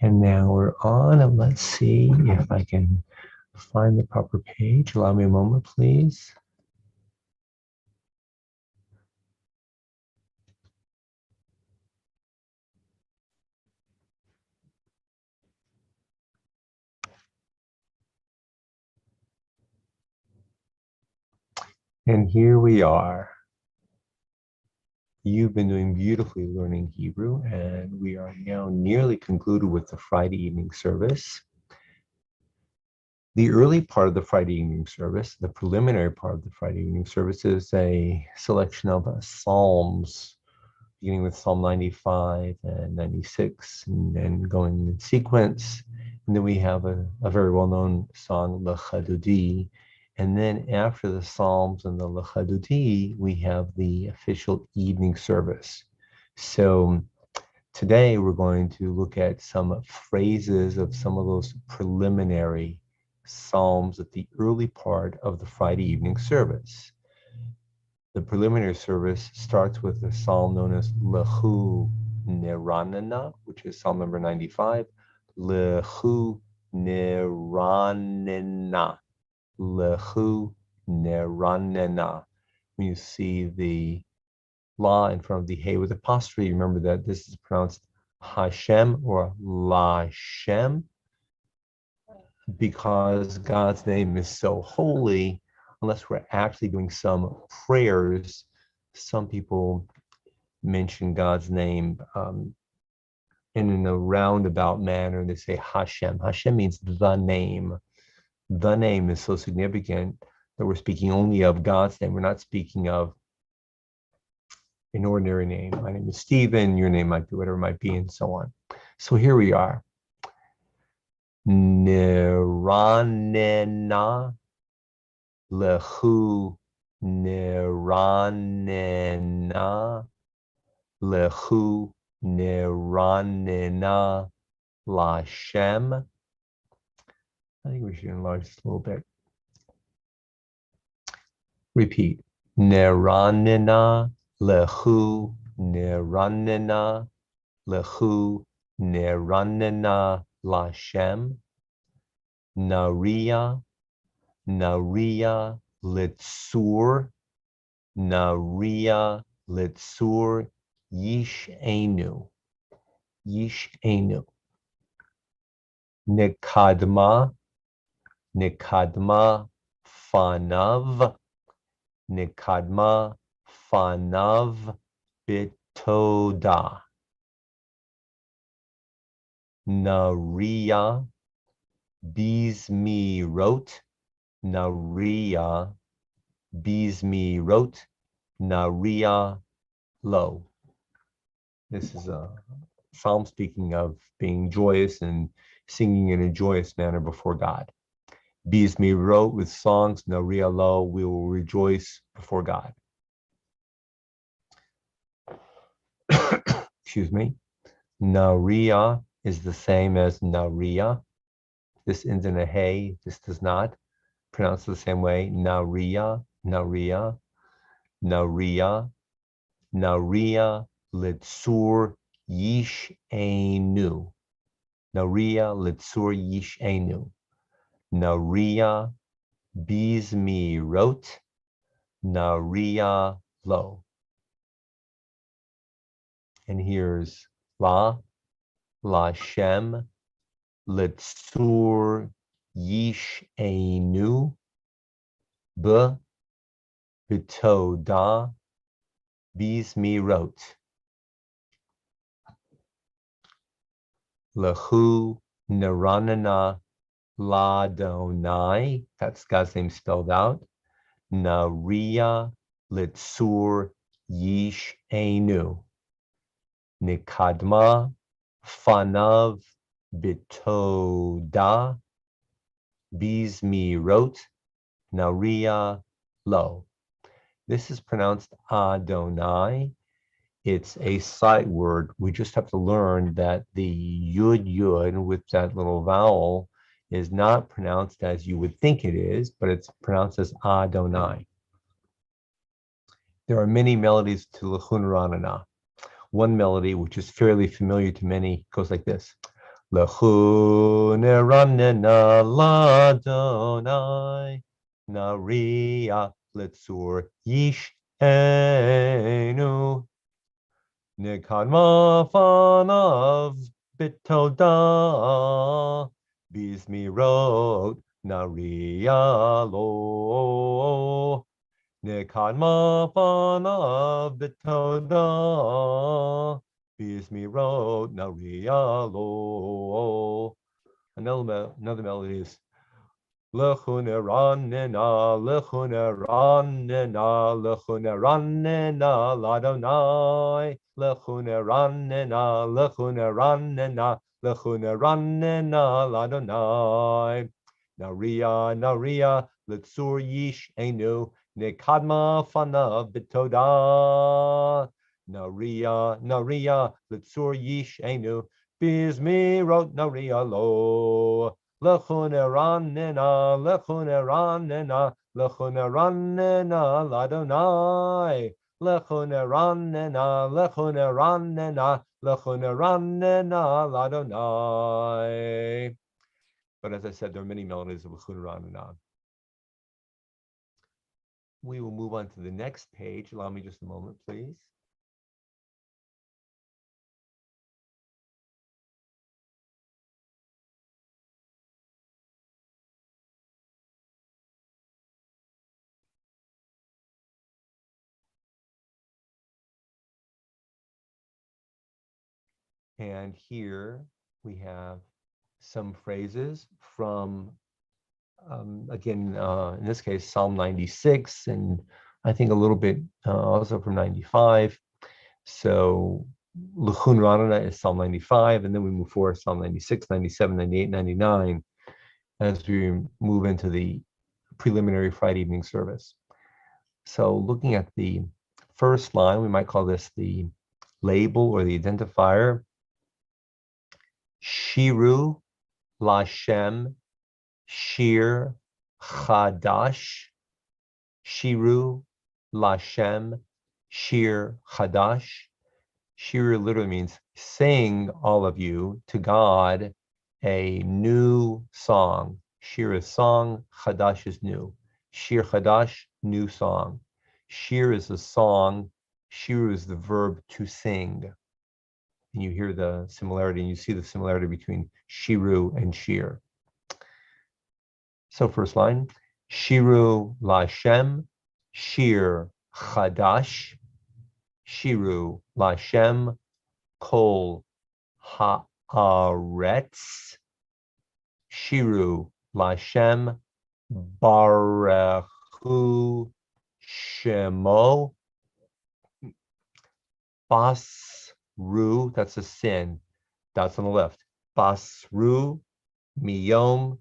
And now we're on, and let's see if I can find the proper page. Allow me a moment, please. And here we are. You've been doing beautifully learning Hebrew, and we are now nearly concluded with the Friday evening service. The early part of the Friday evening service, the preliminary part of the Friday evening service, is a selection of Psalms, beginning with Psalm 95 and 96, and then going in sequence. And then we have a very well-known song, L'Chadudi. And then after the Psalms and the L'Chadudi, we have the official evening service. So today we're going to look at some phrases of some of those preliminary Psalms at the early part of the Friday evening service. The preliminary service starts with a psalm known as Lehu Neranena, which is Psalm number 95. Lehu Neranena. Lehu Neranena. When you see the la in front of the hey with apostrophe, remember that this is pronounced Hashem or Lashem, because God's name is so holy. Unless we're actually doing some prayers, some people mention God's name in a roundabout manner. They say Hashem. Hashem means the name. The name is so significant that we're speaking only of God's name. We're not speaking of an ordinary name. My name is Stephen. Your name might be whatever it might be, and so on. So here we are. Neranena. Lehu Neranena. Lehu Neranena Lashem. I think we should enlarge this a little bit. Repeat. Neranena Lehu Neranena Lehu Neranena Lashem. Naria Naria Litzur, Naria Litzur, Yish'enu, Yish'enu. Nikadma, Nikadma, Fanav, Nikadma, Fanav, Bitoda. Naria, Bizmi wrote, Naria, Bizmi wrote, Naria lo. This is a psalm speaking of being joyous and singing in a joyous manner before God. Bizmi wrote with songs, Naria lo, we will rejoice before God. Excuse me. Naria is the same as Naria. This ends in a hey, this does not. Pronounced the same way. Naria, Naria, Naria, Naria, Litzur, Yish'enu. Naria, Litzur, Yish'enu. Naria, Bizmi wrote, Naria lo. And here's La, Lashem, Litzur, Yish'enu, Bitoda, Bizmi wrote. Lehu Neranena Ladonai, that's God's name spelled out. Naria Litzur Yish'enu. Nikadma Fanav Bitoda, Bizmi wrote, Naria lo. This is pronounced Adonai. It's a sight word. We just have to learn that the yud yud with that little vowel is not pronounced as you would think it is, but it's pronounced as Adonai. There are many melodies to Lehu Neranena. One melody, which is fairly familiar to many, goes like this. Lechu neranena ladonai, naria litzur yishenu, nikadma fanav bitoda, bizmirot naria lo, nikadma fanav bitoda, bizmirot naria lo. Another melody is Lechuneranena, lechuneranena, lechuneranena, ladonai, lechuneranena, lechuneranena, lechuneranena, ladonai. Naria, naria, litzur yish enu, nekadma fanav bitoda. Naria, naria, litzur yish enu, bizmirot naria lo. Lechuneranena, lechuneranena, lechuneranena, ladonai. Lechuneranena, lechuneranena, lechuneranena, ladonai. But as I said, there are many melodies of lechuneranena. We will move on to the next page. Allow me just a moment, please. And here we have some phrases from, again, in this case, Psalm 96, and I think a little bit also from 95. So Lechun Ranana is Psalm 95, and then we move forward Psalm 96, 97, 98, 99 as we move into the preliminary Friday evening service. So looking at the first line, we might call this the label or the identifier. Shiru Lashem Shir Chadash. Shiru Lashem Shir Chadash. Shir literally means sing, all of you, to God a new song. Shir is song, Chadash is new. Shir Chadash, new song. Shir is a song. Shir is the verb to sing. And you hear the similarity, and you see the similarity between Shiru and Shir. So first line, Shiru Lashem, Shir Chadash, Shiru Lashem, Kol Haaretz, Shiru Lashem, Barechu Shemo, Basru, that's a sin, that's on the left, Basru Miyom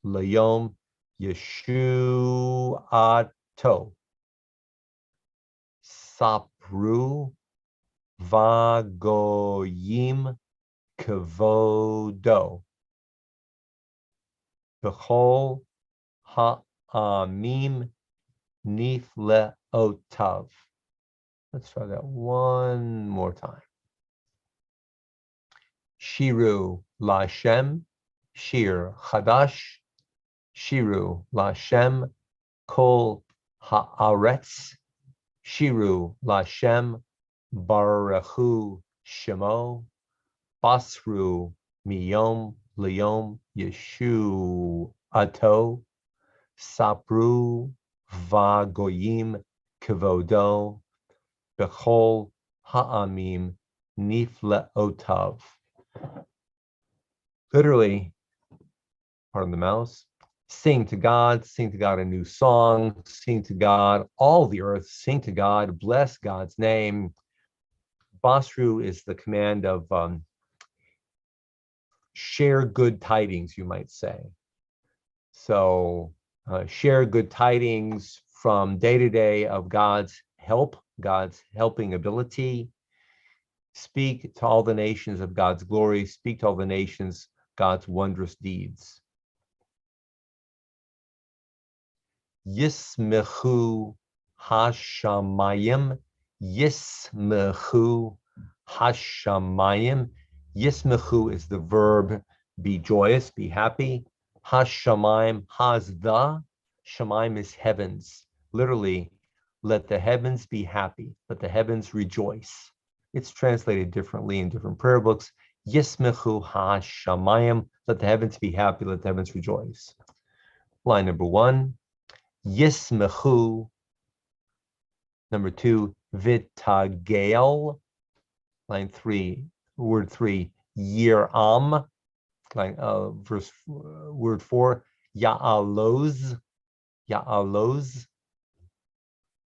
Layom Yeshuato, Sapru Vagoyim Kavodo, Bechol Ha'amim Nifleotav. Let's try that one more time. Shiru Lashem, Shir Chadash, Shiru Lashem, Kol Haaretz, Shiru Lashem, Barechu Shemo, Basru Miyom Liyom Yeshu Ato, Sapru Vagoyim Kevodo, Bechol Ha'amim Nifleotav. Literally, pardon the mouse, sing to God a new song, sing to God, all the earth, sing to God, bless God's name. Basru is the command of share good tidings, you might say. So share good tidings from day to day of God's help, God's helping ability. Speak to all the nations of God's glory. Speak to all the nations God's wondrous deeds. Yismechu hashamayim, Yismechu hashamayim. Yismechu is the verb be joyous, be happy. Hashamayim, has the. Shemaim is heavens. Literally, let the heavens be happy. Let the heavens rejoice. It's translated differently in different prayer books. Yismechu hashamayim. Let the heavens be happy. Let the heavens rejoice. Line number 1. Yismechu. Number 2. Vitagel. Line 3. Word 3. Yiram. Line word 4. Ya'aloz. Ya'aloz.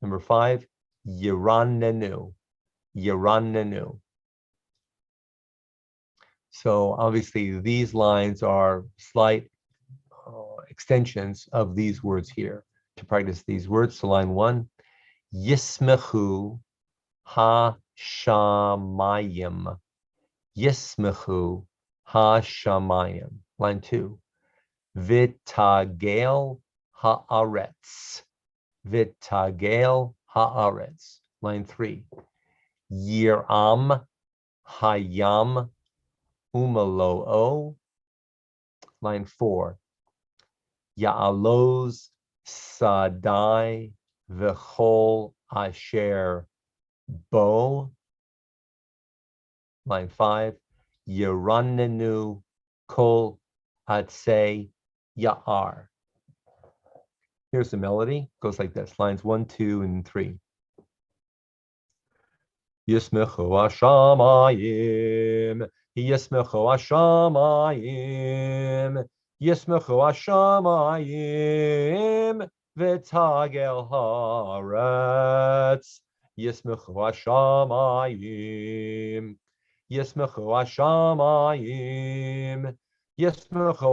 Number 5. Yiranenu. Yiranenu. So obviously these lines are slight extensions of these words here. To practice these words, so line 1, Yismechu ha-shamayim. Yismechu ha-shamayim. Line 2, Vitagel haaretz. Vitagel haaretz. Line 3, Yiram hayam umaloo. Line 4, Ya'aloz sadai v'chol asher bo. Line 5, Yiranenu kol atzei ya'ar. Here's the melody. Goes like this. Lines 1, 2, and 3. Yismechu hashamayim. Yismechu hashamayim. Yismechu hashamayim. V'tagel haaretz. Yismechu hashamayim. Yismechu hashamayim. Yismechu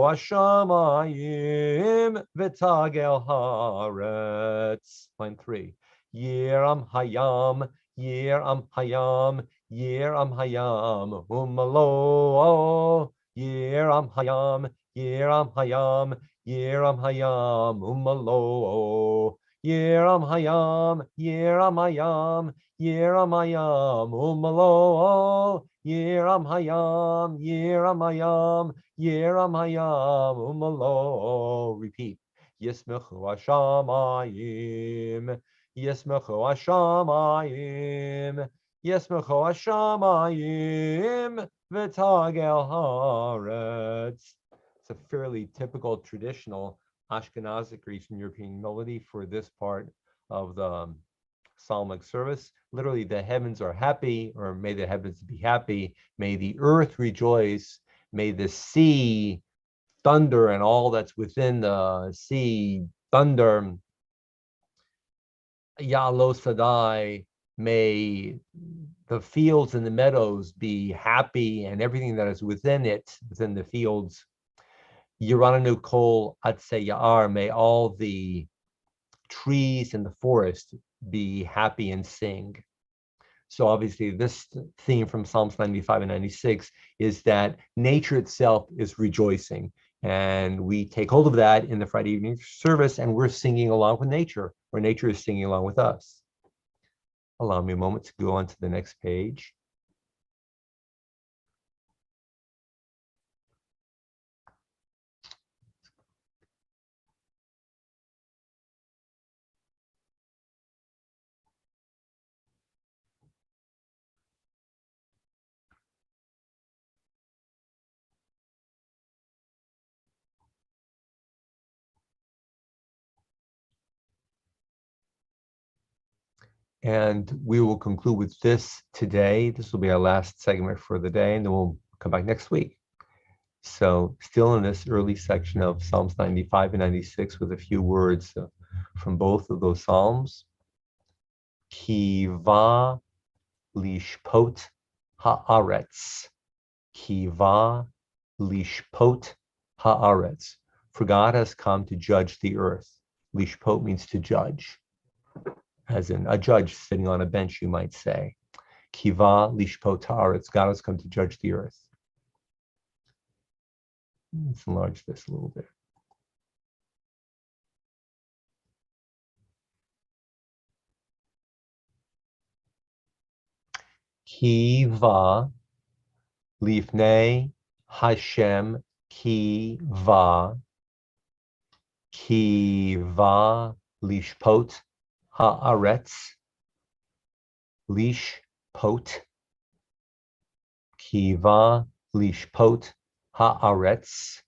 hashamayim. V'tagel haaretz. Line 3. Yiram hayam. Yiram hayam, Yiram hayam, umalo. Yiram hayam, Yiram hayam, Yiram hayam, umalo. Yiram hayam, Yiram hayam, Yiram hayam, umalo. Yiram hayam, Yiram hayam, Yiram hayam, umalo. Repeat. Yismechu hashamayim. Yismechu hashamayim, Yismechu hashamayim, v'tagel haaretz. It's a fairly typical, traditional Ashkenazic Eastern European melody for this part of the psalmic service. Literally, the heavens are happy, or may the heavens be happy. May the earth rejoice. May the sea thunder and all that's within the sea thunder. Ya'alo Sadai, may the fields and the meadows be happy and everything that is within it, within the fields. Yiranenu kol atzei ya'ar, may all the trees in the forest be happy and sing. So obviously this theme from Psalms 95 and 96 is that nature itself is rejoicing. And we take hold of that in the Friday evening service, and we're singing along with nature, or nature is singing along with us. Allow me a moment to go on to the next page. And we will conclude with this today. This will be our last segment for the day, and then we'll come back next week. So still in this early section of Psalms 95 and 96 with a few words from both of those Psalms. Kiva lishpot haaretz. Kiva lishpot haaretz. For God has come to judge the earth. Lishpot means to judge, as in a judge sitting on a bench, you might say. Kiva lishpot haaretz. God has come to judge the earth. Let's enlarge this a little bit. Kiva Lifnei Hashem Kiva Lishpot Haaretz Lishpot Kiva Lishpot Haaretz.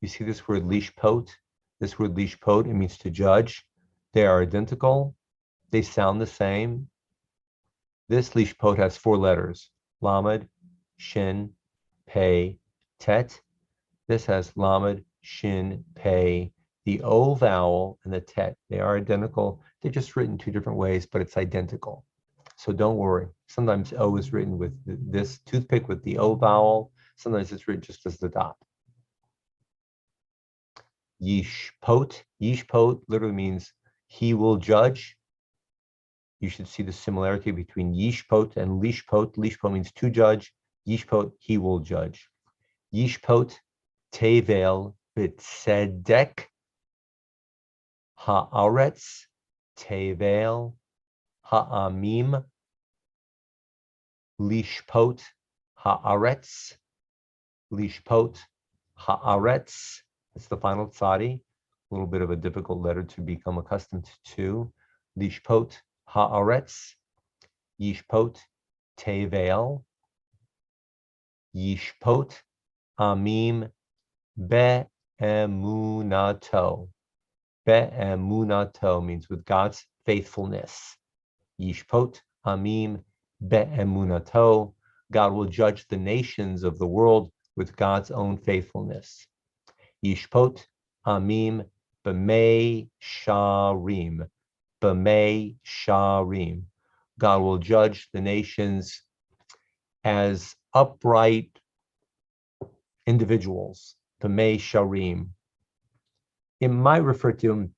You see this word lishpot? This word lishpot, it means to judge. They are identical. They sound the same. This lishpot has 4 letters: lamed, shin, pei, tet. This has lamed, shin, pei, the O vowel and the tet. They are identical. They're just written 2 different ways, but it's identical. So don't worry. Sometimes O is written with this toothpick with the O vowel. Sometimes it's written just as the dot. Yishpot. Yishpot literally means he will judge. You should see the similarity between yishpot and lishpot. Lishpot means to judge. Yishpot, he will judge. Yishpot tevel b'tzedek haaretz tevel ha'amim lishpot haaretz lishpot haaretz. It's the final tzadi, a little bit of a difficult letter to become accustomed to. Lishpot haaretz, yishpot tevel, yishpot amim be'emunato. Be'emunato means with God's faithfulness. Yishpot amim be'emunato. God will judge the nations of the world with God's own faithfulness. Yishpot amim b'mei sharim. B'mei sharim. God will judge the nations as upright individuals. B'mei sharim. It might refer to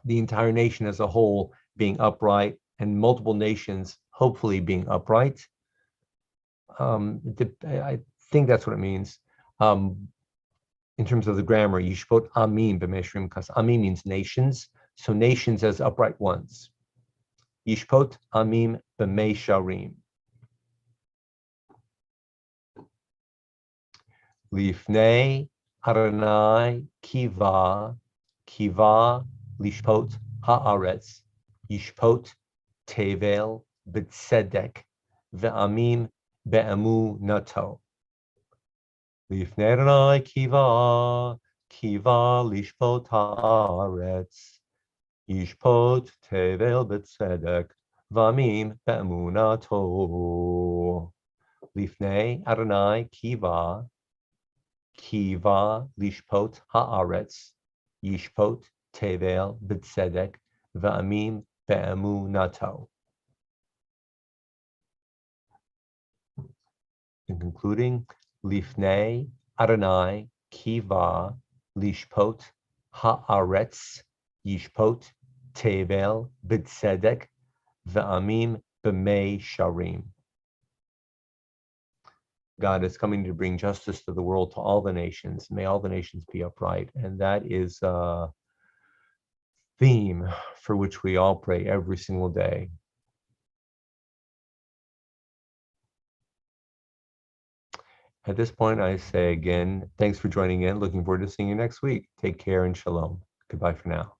the entire nation as a whole being upright and multiple nations hopefully being upright. I think that's what it means. In terms of the grammar, yishpot amim b'mei sharim, because amim means nations, so nations as upright ones. Yishpot amim b'mei sharim. Lifnei Adonai kiva lishpot haaretz, yishpot tevel b'tzedek ve'amim be'emunato. Lifnei Adonai kiva lishpot haaretz, yishpot tevel b'tzedek ve'amim be'emunato. Lifnei Adonai kiva lishpot haaretz, yishpot tevel b'tzedek ve'amim be'emunato. In concluding, Lifnei Adonai kiva lishpot haaretz, yishpot tevel b'tzedek ve'amim b'mei sharim. God is coming to bring justice to the world, to all the nations. May all the nations be upright. And that is a theme for which we all pray every single day. At this point, I say again, thanks for joining in. Looking forward to seeing you next week. Take care and shalom. Goodbye for now.